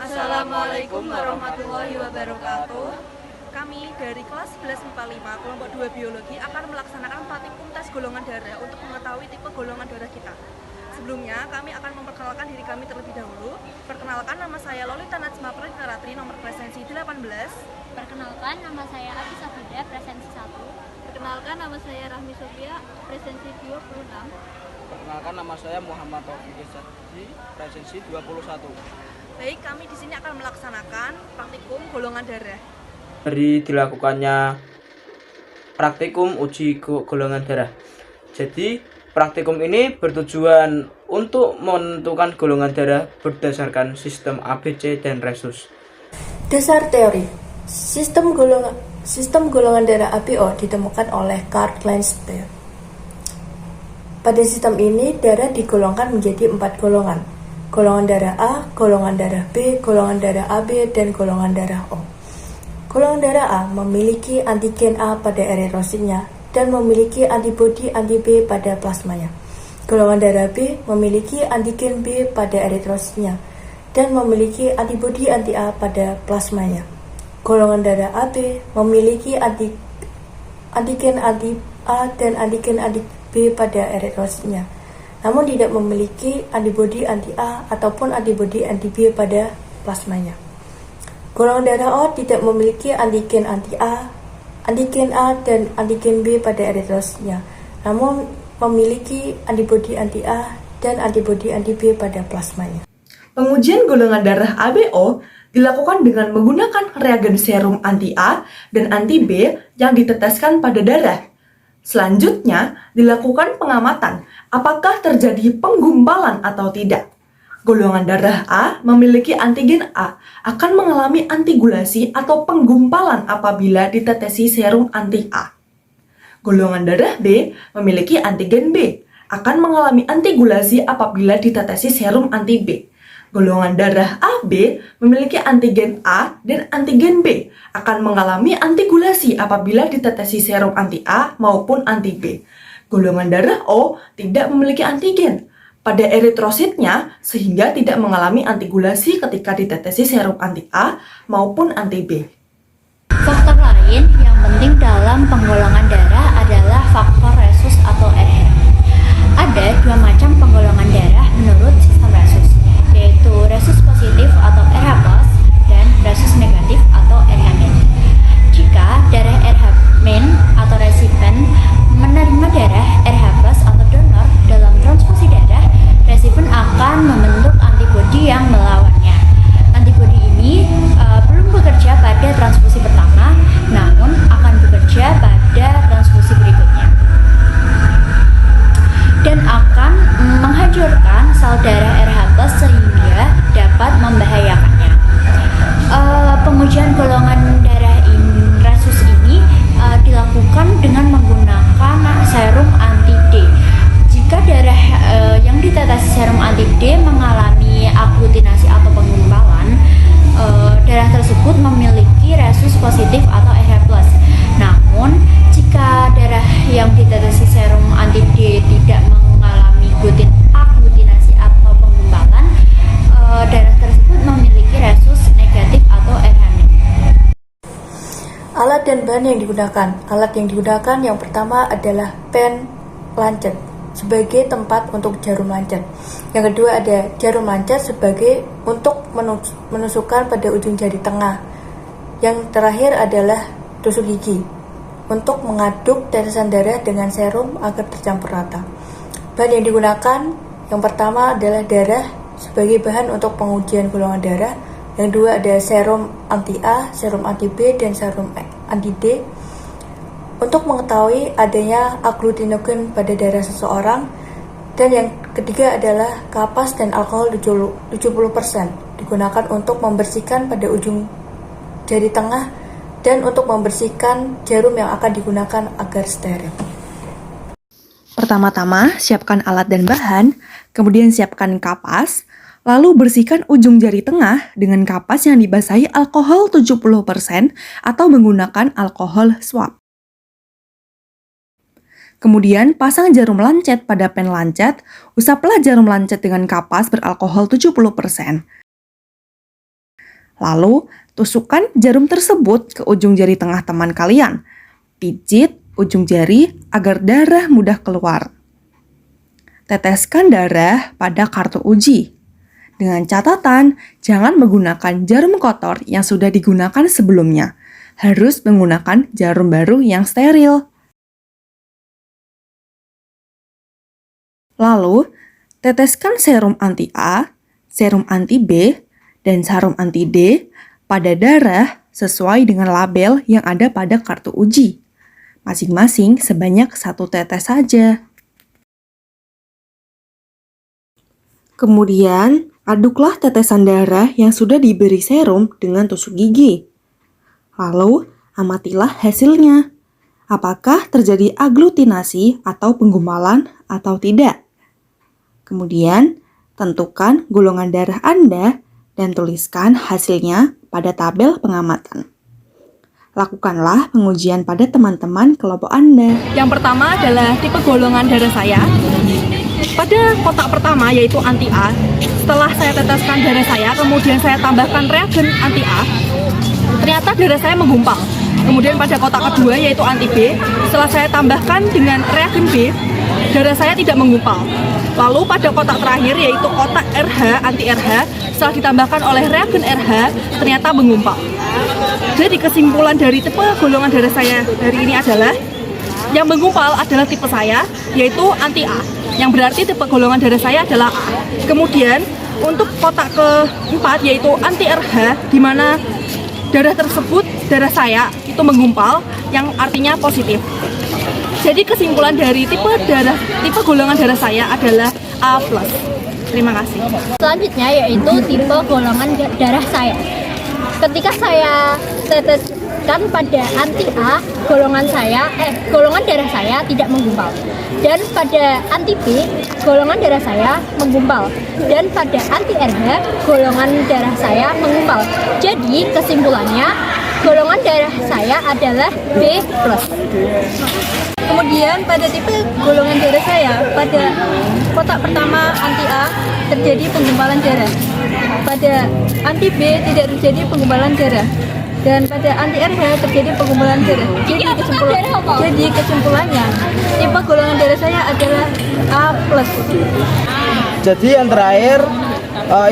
Assalamualaikum warahmatullahi wabarakatuh. Kami dari kelas 11 MIPA 5 kelompok 2 biologi akan melaksanakan praktikum tes golongan darah untuk mengetahui tipe golongan darah kita. Sebelumnya, kami akan memperkenalkan diri kami terlebih dahulu. Perkenalkan, nama saya Lolita Najma Pratri, nomor presensi 18. Perkenalkan, nama saya Abi Safida, presensi 1. Perkenalkan, nama saya Rahmi Sofia, presensi 26. Perkenalkan, nama saya Muhammad Taufik Saji, presensi 21. Baik, kami di sini akan melaksanakan praktikum golongan darah. Dari dilakukannya praktikum uji golongan darah. Jadi praktikum ini bertujuan untuk menentukan golongan darah berdasarkan sistem ABC dan resus. Dasar teori sistem golongan darah ABO ditemukan oleh Karl Landsteiner. Pada sistem ini darah digolongkan menjadi 4 golongan. Golongan darah A, golongan darah B, golongan darah AB, dan golongan darah O. Golongan darah A memiliki antigen A pada eritrositnya dan memiliki antibodi anti-B pada plasmanya. Golongan darah B memiliki antigen B pada eritrositnya dan memiliki antibodi anti-A pada plasmanya. Golongan darah AB memiliki antigen anti-A dan antigen anti-B pada eritrositnya, namun tidak memiliki antibodi anti-A ataupun antibodi anti-B pada plasmanya. Golongan darah O tidak memiliki antigen anti-A, antigen A dan antigen B pada eritrositnya, namun memiliki antibodi anti-A dan antibodi anti-B pada plasmanya. Pengujian golongan darah ABO dilakukan dengan menggunakan reagen serum anti-A dan anti-B yang diteteskan pada darah. Selanjutnya, dilakukan pengamatan apakah terjadi penggumpalan atau tidak. Golongan darah A memiliki antigen A akan mengalami antigulasi atau penggumpalan apabila ditetesi serum anti-A. Golongan darah B memiliki antigen B akan mengalami antigulasi apabila ditetesi serum anti-B. Golongan darah AB memiliki antigen A dan antigen B akan mengalami antigulasi apabila ditetesi serum anti-A maupun anti-B. Golongan darah O tidak memiliki antigen pada eritrositnya sehingga tidak mengalami antigulasi ketika ditetesi serum anti-A maupun anti-B. Faktor lain yang penting dalam penggolongan darah adalah faktor resus atau RH. Ada 2 macam penggolongan darah menurut sistem resus, yaitu resus positif atau RH+, dan resus negatif atau RH-. Jika darah RH- atau resipien menerima darah RH+ atau donor dalam transfusi darah, resipien akan membentuk antibodi yang melawannya. Antibodi ini belum bekerja pada transfusi pertama, namun akan bekerja pada transfusi berikutnya dan akan menghancurkan sel darah RH+ sehingga dapat membahayakannya. Pengujian golongan darah resus ini dilakukan dengan menggunakan serum anti-D. Jika darah yang ditetesi serum anti-D mengalami aglutinasi atau penggumpalan, darah tersebut memiliki resus positif atau RH+. Namun, jika darah yang ditetesi serum anti-D tidak mengalami aglutinasi atau penggumpalan, darah tersebut memiliki resus negatif atau RH-. Alat dan bahan yang digunakan. Alat yang digunakan yang pertama adalah pen lancet sebagai tempat untuk jarum lancet. Yang kedua ada jarum lancet sebagai untuk menusukkan pada ujung jari tengah. Yang terakhir adalah tusuk gigi untuk mengaduk tetesan darah dengan serum agar tercampur rata. Bahan yang digunakan yang pertama adalah darah sebagai bahan untuk pengujian golongan darah. Yang kedua ada serum anti-A, serum anti-B, dan serum anti-D untuk mengetahui adanya agglutinogen pada darah seseorang. Dan yang ketiga adalah kapas dan alkohol 70% digunakan untuk membersihkan pada ujung jari tengah dan untuk membersihkan jarum yang akan digunakan agar steril. Pertama-tama, siapkan alat dan bahan, kemudian siapkan kapas, lalu bersihkan ujung jari tengah dengan kapas yang dibasahi alkohol 70% atau menggunakan alkohol swab. Kemudian pasang jarum lancet pada pen lancet, usaplah jarum lancet dengan kapas beralkohol 70%. Lalu, tusukkan jarum tersebut ke ujung jari tengah teman kalian. Pijit ujung jari agar darah mudah keluar. Teteskan darah pada kartu uji. Dengan catatan, jangan menggunakan jarum kotor yang sudah digunakan sebelumnya. Harus menggunakan jarum baru yang steril. Lalu, teteskan serum anti A, serum anti B, dan serum anti D pada darah sesuai dengan label yang ada pada kartu uji. Masing-masing sebanyak 1 tetes saja. Kemudian, aduklah tetesan darah yang sudah diberi serum dengan tusuk gigi. Lalu, amatilah hasilnya. Apakah terjadi aglutinasi atau penggumpalan atau tidak? Kemudian, tentukan golongan darah Anda dan tuliskan hasilnya pada tabel pengamatan. Lakukanlah pengujian pada teman-teman kelompok Anda. Yang pertama adalah tipe golongan darah saya. Pada kotak pertama yaitu anti A, setelah saya teteskan darah saya, kemudian saya tambahkan reagen anti A, ternyata darah saya menggumpal. Kemudian pada kotak kedua yaitu anti B, setelah saya tambahkan dengan reagen B, darah saya tidak menggumpal. Lalu pada kotak terakhir yaitu kotak RH, anti RH, setelah ditambahkan oleh reagen RH, ternyata menggumpal. Jadi kesimpulan dari tipe golongan darah saya hari ini adalah yang menggumpal adalah tipe saya, yaitu anti A, yang berarti tipe golongan darah saya adalah A. Kemudian untuk kotak keempat yaitu anti RH, di mana darah tersebut, darah saya itu menggumpal, yang artinya positif. Jadi kesimpulan dari tipe golongan darah saya adalah A+. Terima kasih. Selanjutnya yaitu tipe golongan darah saya. Ketika saya teteskan pada anti A, golongan darah saya tidak menggumpal. Dan pada anti B, golongan darah saya menggumpal. Dan pada anti RH, golongan darah saya menggumpal. Jadi kesimpulannya, golongan darah saya adalah B+. Kemudian pada tipe golongan darah saya, pada kotak pertama anti A terjadi penggumpalan darah. Pada anti B tidak terjadi penggumpalan darah. Dan pada anti RH terjadi penggumpalan darah. Jadi kesimpulannya, tipe golongan darah saya adalah A+. Jadi yang terakhir,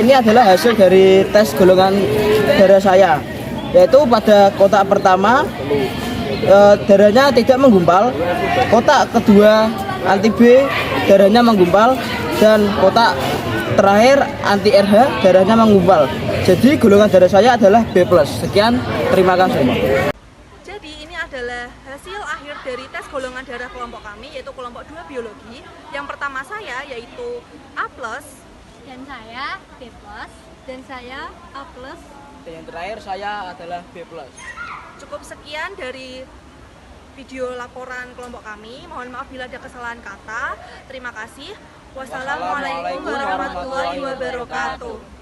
ini adalah hasil dari tes golongan darah saya, yaitu pada kotak pertama darahnya tidak menggumpal, kotak kedua anti B darahnya menggumpal, dan kotak terakhir anti RH darahnya menggumpal. Jadi golongan darah saya adalah B+. Sekian, terima kasih. Jadi ini adalah hasil akhir dari tes golongan darah kelompok kami, yaitu kelompok 2 biologi. Yang pertama saya yaitu A+, Dan saya B+, dan saya A+. Dan yang terakhir saya adalah B+. Cukup sekian dari video laporan kelompok kami. Mohon maaf bila ada kesalahan kata. Terima kasih. Wassalamualaikum warahmatullahi wabarakatuh.